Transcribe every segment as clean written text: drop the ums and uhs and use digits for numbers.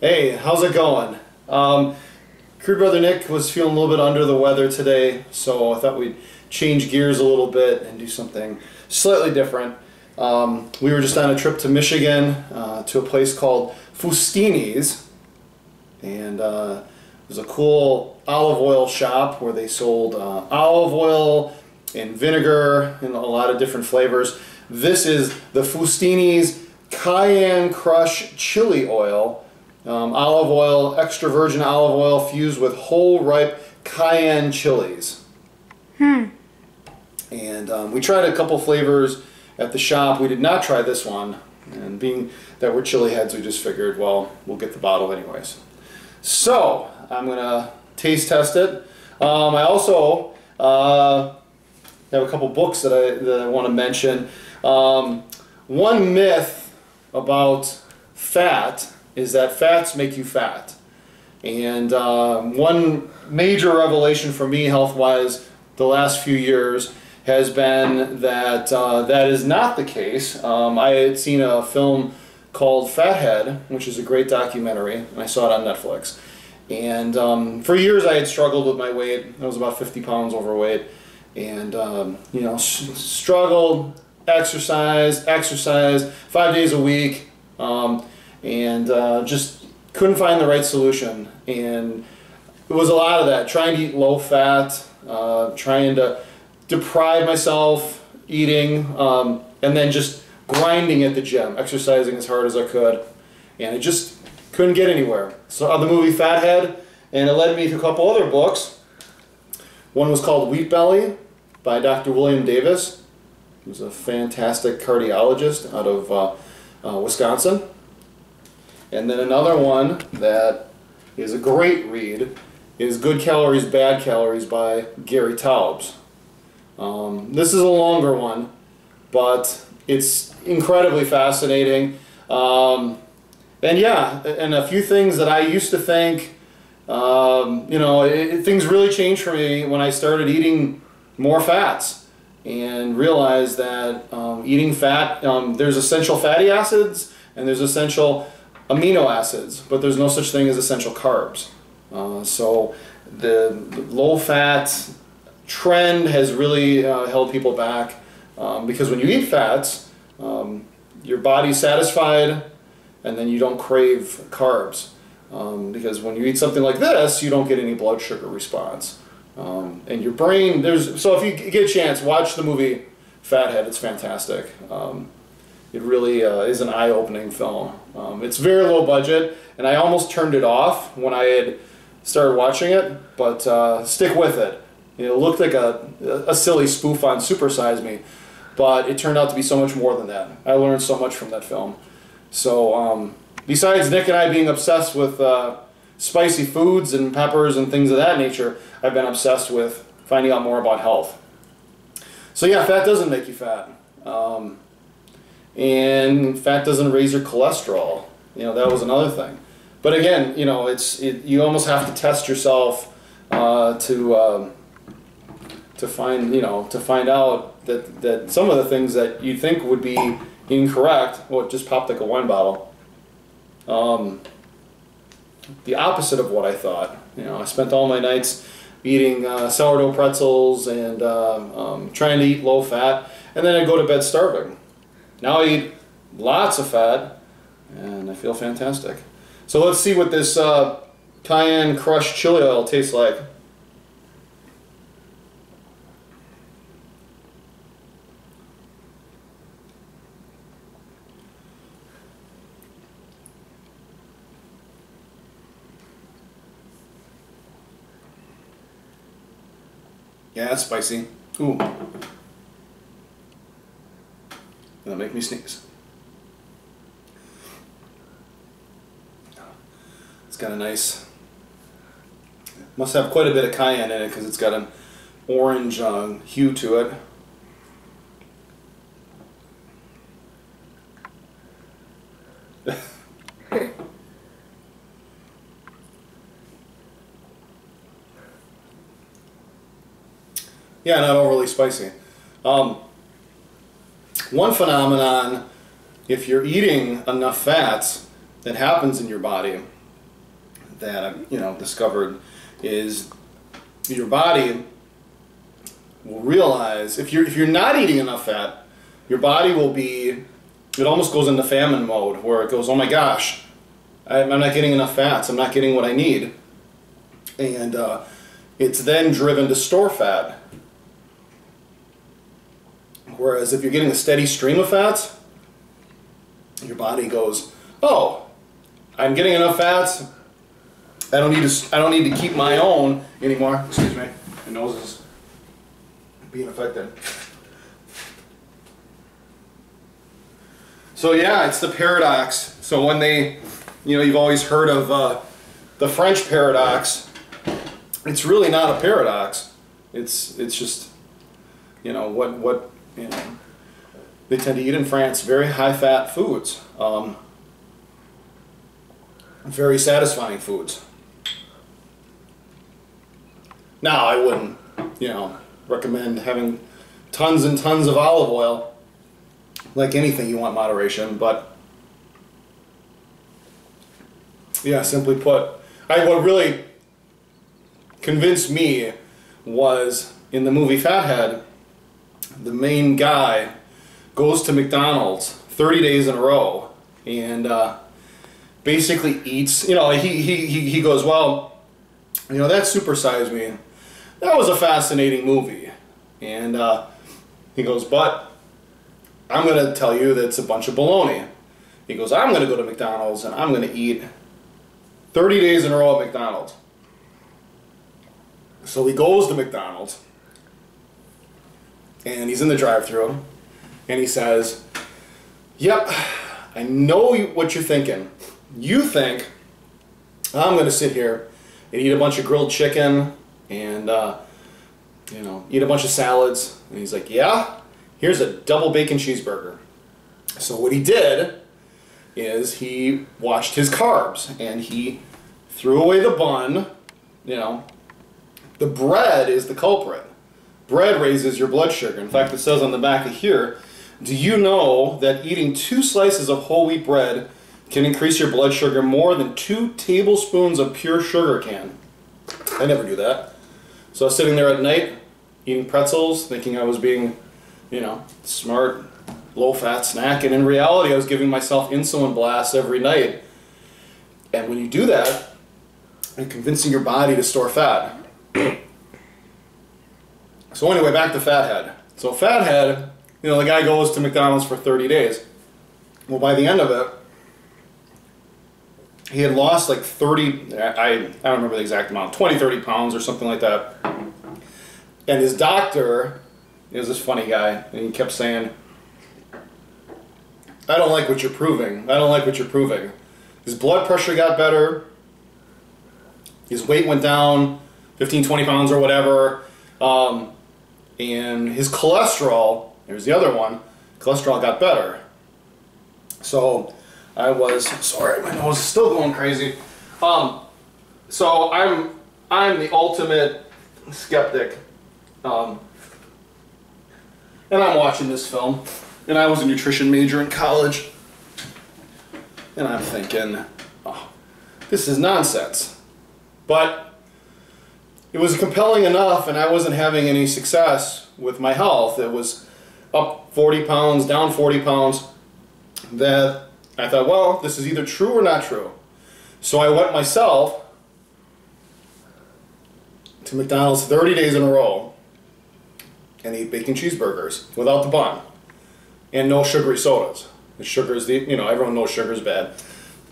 Hey, how's it going? Crude Brother Nick was feeling a little bit under the weather today, so I thought we'd change gears a little bit and do something slightly different. We were just on a trip to Michigan to a place called Fustini's, and it was a cool olive oil shop where they sold olive oil and vinegar and a lot of different flavors. This is the Fustini's Cayenne Crush Chili Oil. Olive oil, extra virgin olive oil fused with whole ripe cayenne chilies. And we tried a couple flavors at the shop. We did not try this one, and being that we're chili heads, we just figured, well, we'll get the bottle anyways. So I'm gonna taste test it. I also have a couple books that I want to mention. One myth about fat is that fats make you fat. And one major revelation for me health-wise the last few years has been that that is not the case. I had seen a film called Fathead, which is a great documentary, and I saw it on Netflix. And for years I had struggled with my weight. I was about 50 pounds overweight, and you know, struggled, exercise 5 days a week, and just couldn't find the right solution. And it was a lot of that, trying to eat low fat, trying to deprive myself eating, and then just grinding at the gym, exercising as hard as I could, and I just couldn't get anywhere. So the movie Fathead, and it led me to a couple other books. One was called Wheat Belly by Dr. William Davis. He was a fantastic cardiologist out of Wisconsin. And then another one that is a great read is Good Calories, Bad Calories by Gary Taubes. This is a longer one, but it's incredibly fascinating. And yeah, and a few things that I used to think, you know, things really changed for me when I started eating more fats and realized that eating fat, there's essential fatty acids and there's essential amino acids, but there's no such thing as essential carbs. So the low-fat trend has really held people back, because when you eat fats, your body's satisfied, and then you don't crave carbs. Because when you eat something like this, you don't get any blood sugar response. And your brain, so if you get a chance, watch the movie Fathead. It's fantastic. It really is an eye-opening film. It's very low budget, and I almost turned it off when I had started watching it, but stick with it. It looked like a silly spoof on Super Size Me, but it turned out to be so much more than that. I learned so much from that film. So besides Nick and I being obsessed with spicy foods and peppers and things of that nature, I've been obsessed with finding out more about health. So yeah, fat doesn't make you fat. And fat doesn't raise your cholesterol. You know, that was another thing. But again, you know, you almost have to test yourself to find out that some of the things that you think would be incorrect, well, it just popped like a wine bottle. The opposite of what I thought. You know, I spent all my nights eating sourdough pretzels and trying to eat low fat, and then I'd go to bed starving. Now I eat lots of fat, and I feel fantastic. So let's see what this Cayenne Crushed Chili Oil tastes like. Yeah, it's spicy. Ooh. That'll make me sneeze. It's got a nice, must have quite a bit of cayenne in it because it's got an orange hue to it. Yeah, not overly spicy. One phenomenon, if you're eating enough fats, that happens in your body that I've discovered is your body will realize if you're not eating enough fat, your body will be, it almost goes into famine mode where it goes, oh my gosh, I'm not getting enough fats, I'm not getting what I need. And it's then driven to store fat. Whereas if you're getting a steady stream of fats, your body goes, oh, I'm getting enough fats, I don't need to keep my own anymore. Excuse me, my nose is being affected. So yeah, it's the paradox. So when they, you've always heard of the French paradox. It's really not a paradox. It's just, what they tend to eat in France, very high fat foods, very satisfying foods. Now I wouldn't, recommend having tons and tons of olive oil. Like anything, you want moderation, but yeah, simply put, what really convinced me was in the movie Fathead, the main guy goes to McDonald's 30 days in a row and basically eats, he goes, well, that Supersize Me, that was a fascinating movie. And he goes, but I'm going to tell you that it's a bunch of baloney. He goes, I'm going to go to McDonald's and I'm going to eat 30 days in a row at McDonald's. So he goes to McDonald's and he's in the drive-thru and he says, yep, I know what you're thinking. You think I'm going to sit here and eat a bunch of grilled chicken and eat a bunch of salads. And he's like, yeah, here's a double bacon cheeseburger. So what he did is he watched his carbs and he threw away the bun. The bread is the culprit. Bread raises your blood sugar. In fact, it says on the back of here, do you know that eating 2 slices of whole wheat bread can increase your blood sugar more than 2 tablespoons of pure sugar can? I never do that. So I was sitting there at night eating pretzels, thinking I was being, smart, low-fat snack, and in reality I was giving myself insulin blasts every night. And when you do that, you're convincing your body to store fat. So anyway, back to Fathead. So Fathead, the guy goes to McDonald's for 30 days. Well, by the end of it, he had lost like 30, I don't remember the exact amount, 20, 30 pounds or something like that. And his doctor, he was this funny guy, and he kept saying, I don't like what you're proving. I don't like what you're proving. His blood pressure got better. His weight went down 15, 20 pounds or whatever. And his cholesterol, here's the other one, cholesterol got better. So I was, sorry, my nose is still going crazy. So I'm the ultimate skeptic. And I'm watching this film, and I was a nutrition major in college, and I'm thinking, oh, this is nonsense. But it was compelling enough, and I wasn't having any success with my health. It was up 40 pounds, down 40 pounds, that I thought, well, this is either true or not true. So I went myself to McDonald's 30 days in a row and ate bacon cheeseburgers without the bun and no sugary sodas. The sugar's everyone knows sugar's bad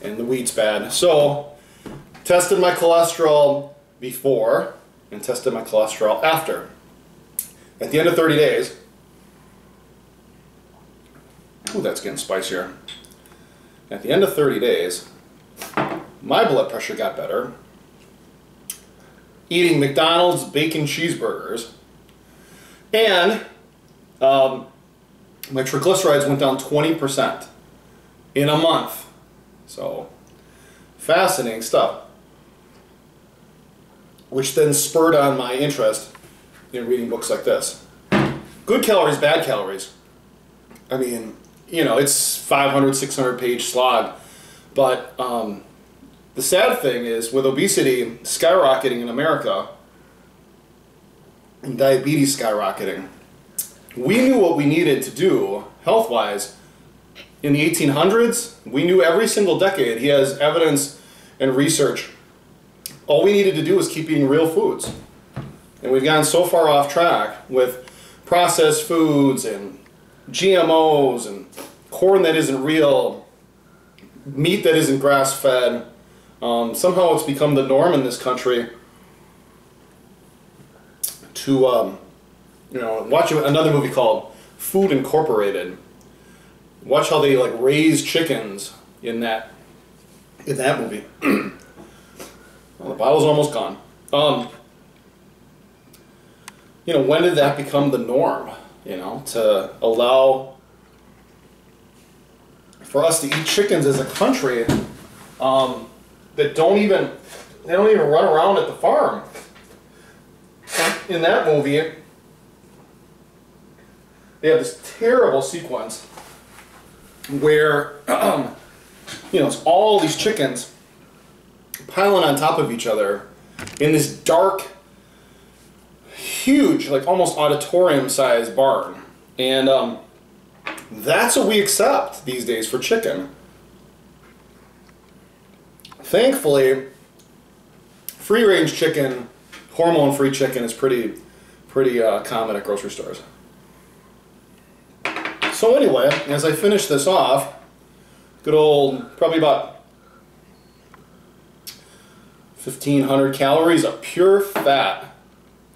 and the wheat's bad. So tested my cholesterol before and tested my cholesterol after. At the end of 30 days, ooh, that's getting spicier. At the end of 30 days, my blood pressure got better. Eating McDonald's bacon cheeseburgers, and my triglycerides went down 20% in a month. So, fascinating stuff. Which then spurred on my interest in reading books like this. Good Calories, Bad Calories. I mean, it's 500, 600 page slog, but the sad thing is, with obesity skyrocketing in America and diabetes skyrocketing, we knew what we needed to do health-wise in the 1800s. We knew every single decade. He has evidence and research. All we needed to do was keep eating real foods. And we've gone so far off track with processed foods and GMOs and corn that isn't real, meat that isn't grass-fed. Somehow it's become the norm in this country to, watch another movie called Food Incorporated. Watch how they like raise chickens in that movie. Well, the bottle's almost gone. When did that become the norm? To allow for us to eat chickens as a country that don't even run around at the farm. In that movie, they have this terrible sequence where it's all these chickens piling on top of each other in this dark, huge, like almost auditorium-sized barn. And that's what we accept these days for chicken. Thankfully, free-range chicken, hormone-free chicken is pretty common at grocery stores. So anyway, as I finish this off, good old, probably about 1,500 calories of pure fat.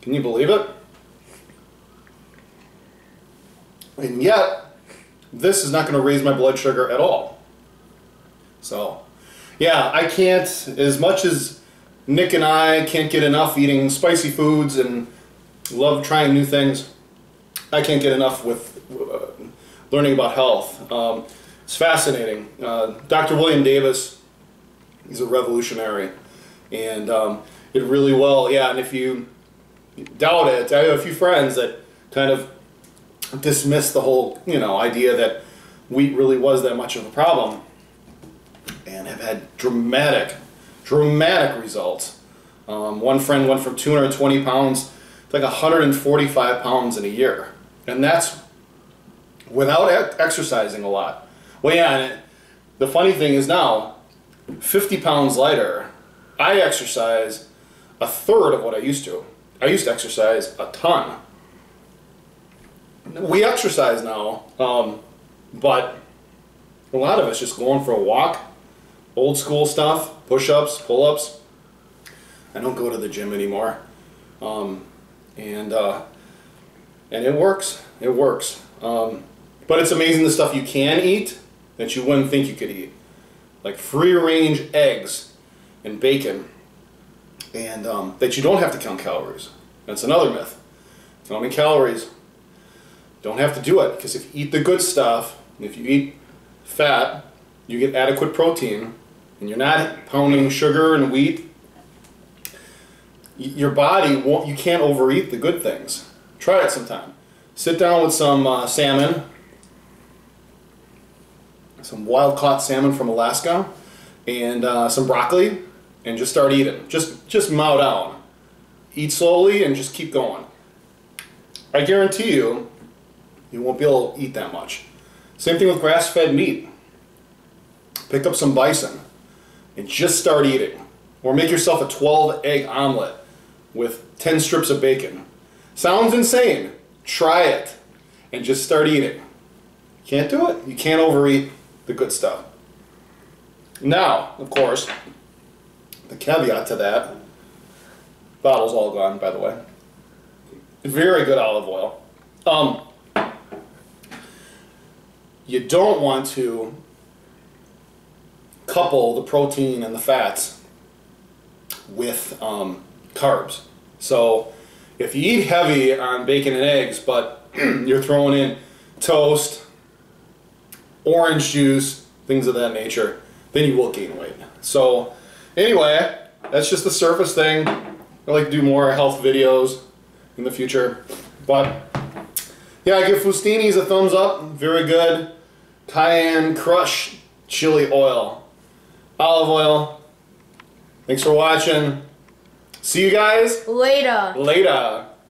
Can you believe it? And yet, this is not going to raise my blood sugar at all. So, yeah, I can't, as much as Nick and I can't get enough eating spicy foods and love trying new things, I can't get enough with learning about health. It's fascinating. Dr. William Davis, he's a revolutionary, and it really will, yeah, and if you doubt it, I have a few friends that kind of dismiss the whole, idea that wheat really was that much of a problem, and have had dramatic results. One friend went from 220 pounds to like 145 pounds in a year, and that's without exercising a lot. Well, yeah, and the funny thing is now, 50 pounds lighter, I exercise a third of what I used to. I used to exercise a ton. We exercise now, but a lot of it's just going for a walk, old school stuff, push-ups, pull-ups. I don't go to the gym anymore, and it works. It works. But it's amazing the stuff you can eat that you wouldn't think you could eat, like free-range eggs and bacon, and that you don't have to count calories. That's another myth. Counting calories. Don't have to do it, because if you eat the good stuff, if you eat fat, you get adequate protein, and you're not pounding sugar and wheat, your body won't, you can't overeat the good things. Try it sometime. Sit down with some salmon, some wild-caught salmon from Alaska, and some broccoli, and just start eating. Just mow down. Eat slowly and just keep going. I guarantee you, you won't be able to eat that much. Same thing with grass-fed meat. Pick up some bison and just start eating. Or make yourself a 12-egg omelet with 10 strips of bacon. Sounds insane. Try it and just start eating. Can't do it. You can't overeat the good stuff. Now, of course, the caveat to that, bottle's all gone, by the way. Very good olive oil. You don't want to couple the protein and the fats with carbs. So if you eat heavy on bacon and eggs, but you're throwing in toast, orange juice, things of that nature, then you will gain weight. So anyway, that's just the surface thing. I like to do more health videos in the future. But yeah, I give Fustini's a thumbs up. Very good. Cayenne crushed chili oil. Olive oil, Thanks for watching. See you guys later. later.